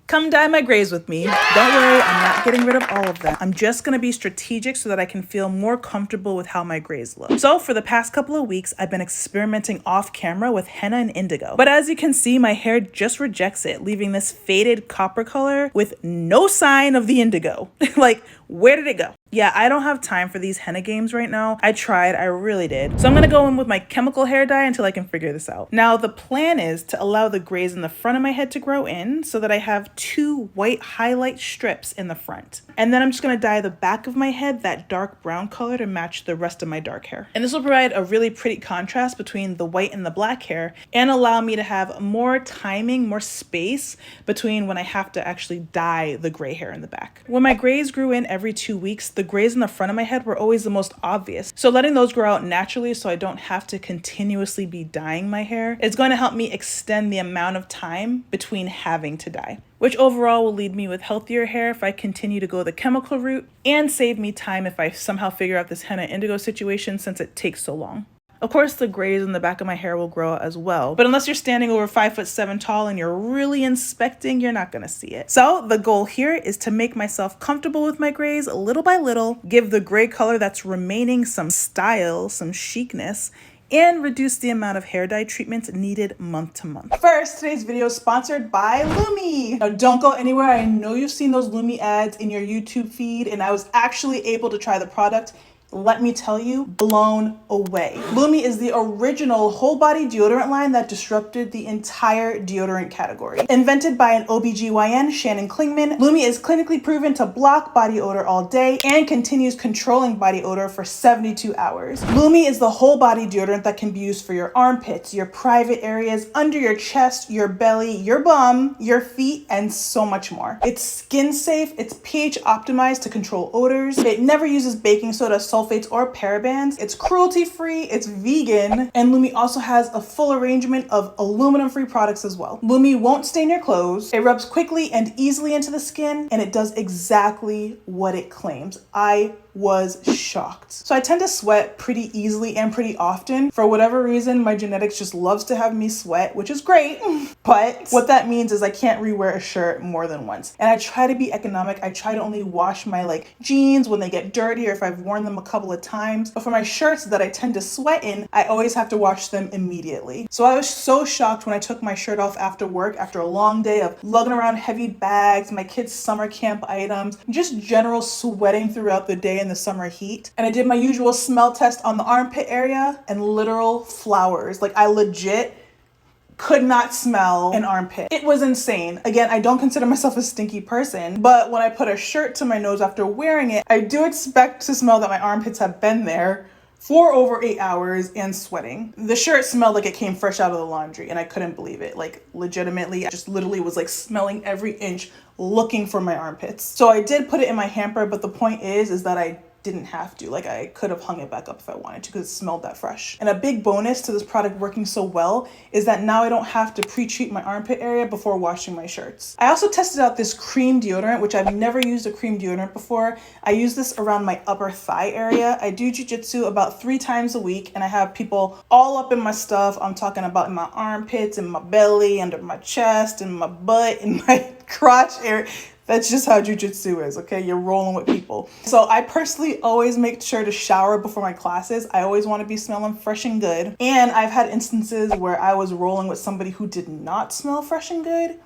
Come dye my grays with me. Don't worry, I'm not getting rid of all of them. I'm just gonna be strategic so that I can feel more comfortable with how my grays look. So for the past couple of weeks, I've been experimenting off camera with henna and indigo. But as you can see, my hair just rejects it, leaving this faded copper color with no sign of the indigo. Like, where did it go? Yeah, I don't have time for these henna games right now. I tried, I really did. So I'm gonna go in with my chemical hair dye until I can figure this out. Now, the plan is to allow the grays in the front of my head to grow in so that I have 2 white highlight strips in the front. And then I'm just gonna dye the back of my head that dark brown color to match the rest of my dark hair. And this will provide a really pretty contrast between the white and the black hair and allow me to have more timing, more space between when I have to actually dye the gray hair in the back. When my grays grew in every 2 weeks, the grays in the front of my head were always the most obvious. So letting those grow out naturally so I don't have to continuously be dyeing my hair is going to help me extend the amount of time between having to dye, which overall will lead me with healthier hair if I continue to go the chemical route and save me time if I somehow figure out this henna indigo situation since it takes so long. Of course, the grays in the back of my hair will grow out as well, but unless you're standing over 5'7" tall and you're really inspecting, you're not gonna see it. So the goal here is to make myself comfortable with my grays little by little, give the gray color that's remaining some style, some chicness, and reduce the amount of hair dye treatments needed month to month. First, today's video is sponsored by Lumi. Now don't go anywhere. I know you've seen those Lumi ads in your YouTube feed, and I was actually able to try the product. Let me tell you, blown away. Lumi is the original whole body deodorant line that disrupted the entire deodorant category. Invented by an OBGYN, Shannon Klingman, Lumi is clinically proven to block body odor all day and continues controlling body odor for 72 hours. Lumi is the whole body deodorant that can be used for your armpits, your private areas, under your chest, your belly, your bum, your feet, and so much more. It's skin safe, it's pH optimized to control odors. It never uses baking soda, sulfates, or parabens. It's cruelty-free, it's vegan, and Lumi also has a full arrangement of aluminum-free products as well. Lumi won't stain your clothes, it rubs quickly and easily into the skin, and it does exactly what it claims. I was shocked. So I tend to sweat pretty easily and pretty often. For whatever reason, my genetics just loves to have me sweat, which is great. But what that means is I can't rewear a shirt more than once. And I try to be economic. I try to only wash my jeans when they get dirty or if I've worn them a couple of times. But for my shirts that I tend to sweat in, I always have to wash them immediately. So I was so shocked when I took my shirt off after work, after a long day of lugging around heavy bags, my kids' summer camp items, just general sweating throughout the day in the summer heat. And I did my usual smell test on the armpit area and literal flowers. I legit could not smell an armpit. It was insane. Again, I don't consider myself a stinky person, but when I put a shirt to my nose after wearing it, I do expect to smell that my armpits have been there for over 8 hours and sweating. The shirt smelled like it came fresh out of the laundry and I couldn't believe it. Legitimately, I just literally was smelling every inch looking for my armpits. So I did put it in my hamper, but the point is that I didn't have to. I could have hung it back up if I wanted to because it smelled that fresh. And a big bonus to this product working so well is that now I don't have to pre-treat my armpit area before washing my shirts. I also tested out this cream deodorant, which I've never used a cream deodorant before. I use this around my upper thigh area. I do jiu-jitsu about 3 times a week and I have people all up in my stuff. I'm talking about in my armpits, in my belly, under my chest, in my butt, in my crotch area. That's just how jiu-jitsu is, okay? You're rolling with people. So I personally always make sure to shower before my classes. I always want to be smelling fresh and good. And I've had instances where I was rolling with somebody who did not smell fresh and good.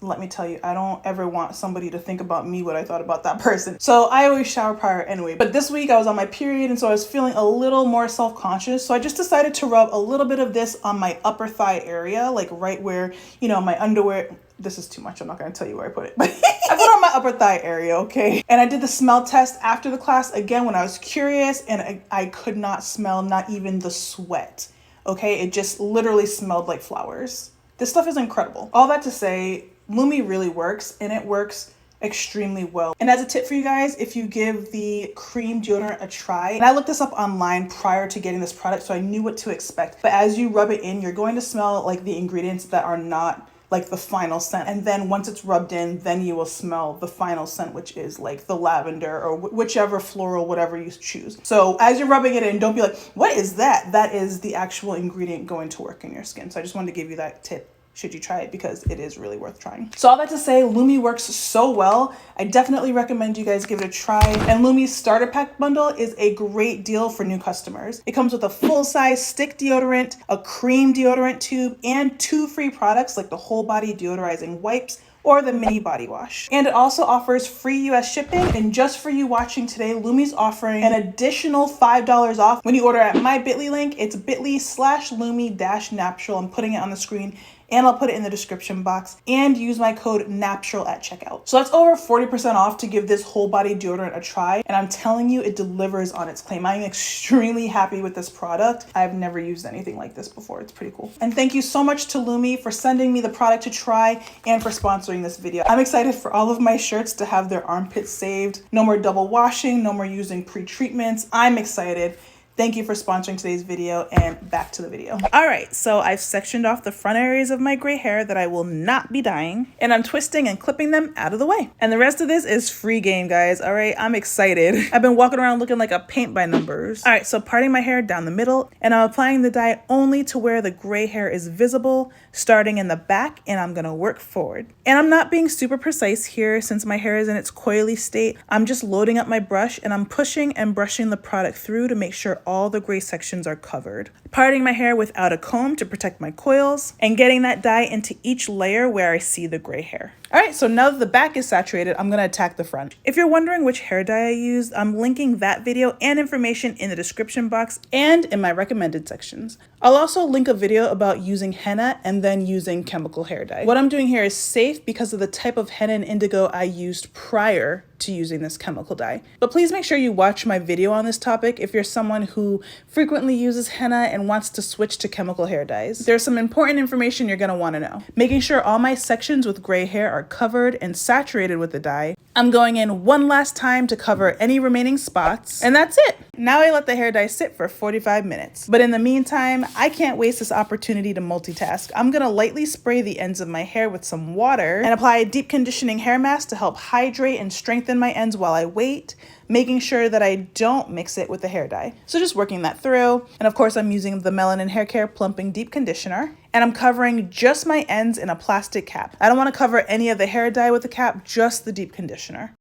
Let me tell you, I don't ever want somebody to think about me what I thought about that person. So I always shower prior anyway. But this week I was on my period and so I was feeling a little more self-conscious. So I just decided to rub a little bit of this on my upper thigh area, right where, my underwear. This is too much. I'm not going to tell you where I put it. But I put it on my upper thigh area, okay? And I did the smell test after the class again when I was curious and I could not smell not even the sweat, okay? It just literally smelled like flowers. This stuff is incredible. All that to say, Lumi really works and it works extremely well. And as a tip for you guys, if you give the cream deodorant a try, and I looked this up online prior to getting this product so I knew what to expect, but as you rub it in, you're going to smell the ingredients that are not the final scent. And then once it's rubbed in, then you will smell the final scent, which is the lavender or whichever floral, whatever you choose. So as you're rubbing it in, don't be like, what is that? That is the actual ingredient going to work in your skin. So I just wanted to give you that tip should you try it, because it is really worth trying. So all that to say, Lumi works so well. I definitely recommend you guys give it a try. And Lumi's starter pack bundle is a great deal for new customers. It comes with a full-size stick deodorant, a cream deodorant tube, and 2 free products like the whole body deodorizing wipes or the mini body wash. And it also offers free US shipping. And just for you watching today, Lumi's offering an additional $5 off when you order at my bit.ly link. It's bit.ly/Lumi-Natural. I'm putting it on the screen, and I'll put it in the description box, and use my code NATURAL at checkout. So that's over 40% off to give this whole body deodorant a try. And I'm telling you, it delivers on its claim. I'm extremely happy with this product. I've never used anything like this before. It's pretty cool. And thank you so much to Lumi for sending me the product to try and for sponsoring this video. I'm excited for all of my shirts to have their armpits saved. No more double washing, no more using pre-treatments. I'm excited. Thank you for sponsoring today's video, and back to the video. All right, so I've sectioned off the front areas of my gray hair that I will not be dyeing, and I'm twisting and clipping them out of the way. And the rest of this is free game, guys. All right, I'm excited. I've been walking around looking like a paint by numbers. All right, so parting my hair down the middle, and I'm applying the dye only to where the gray hair is visible, starting in the back, and I'm gonna work forward. And I'm not being super precise here since my hair is in its coily state. I'm just loading up my brush, and I'm pushing and brushing the product through to make sure all the gray sections are covered. Parting my hair without a comb to protect my coils, and getting that dye into each layer where I see the gray hair. All right, so now that the back is saturated, I'm gonna attack the front. If you're wondering which hair dye I used, I'm linking that video and information in the description box and in my recommended sections. I'll also link a video about using henna and then using chemical hair dye. What I'm doing here is safe because of the type of henna and indigo I used prior to using this chemical dye. But please make sure you watch my video on this topic if you're someone who frequently uses henna and wants to switch to chemical hair dyes. There's some important information you're gonna wanna know. Making sure all my sections with gray hair are covered and saturated with the dye. I'm going in one last time to cover any remaining spots, and that's it. Now I let the hair dye sit for 45 minutes. But in the meantime, I can't waste this opportunity to multitask. I'm gonna lightly spray the ends of my hair with some water and apply a deep conditioning hair mask to help hydrate and strengthen my ends while I wait, making sure that I don't mix it with the hair dye. So just working that through. And of course, I'm using the Melanin Haircare Plumping Deep Conditioner. And I'm covering just my ends in a plastic cap. I don't want to cover any of the hair dye with the cap, just the deep conditioner.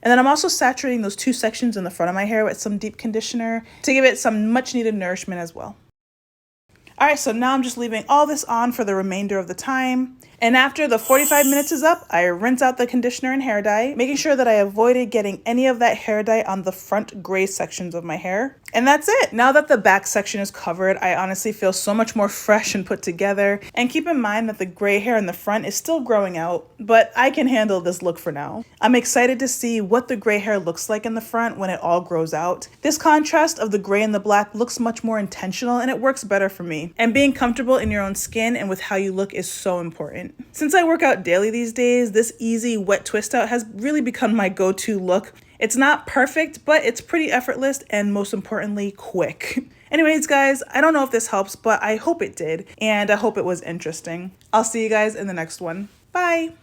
And then I'm also saturating those 2 sections in the front of my hair with some deep conditioner to give it some much needed nourishment as well. All right, so now I'm just leaving all this on for the remainder of the time. And after the 45 minutes is up, I rinse out the conditioner and hair dye, making sure that I avoided getting any of that hair dye on the front gray sections of my hair. And that's it. Now that the back section is covered, I honestly feel so much more fresh and put together. And keep in mind that the gray hair in the front is still growing out, but I can handle this look for now. I'm excited to see what the gray hair looks like in the front when it all grows out. This contrast of the gray and the black looks much more intentional, and it works better for me. And being comfortable in your own skin and with how you look is so important. Since I work out daily these days, this easy wet twist out has really become my go-to look. It's not perfect, but it's pretty effortless and most importantly, quick. Anyways, guys, I don't know if this helps, but I hope it did, and I hope it was interesting. I'll see you guys in the next one. Bye.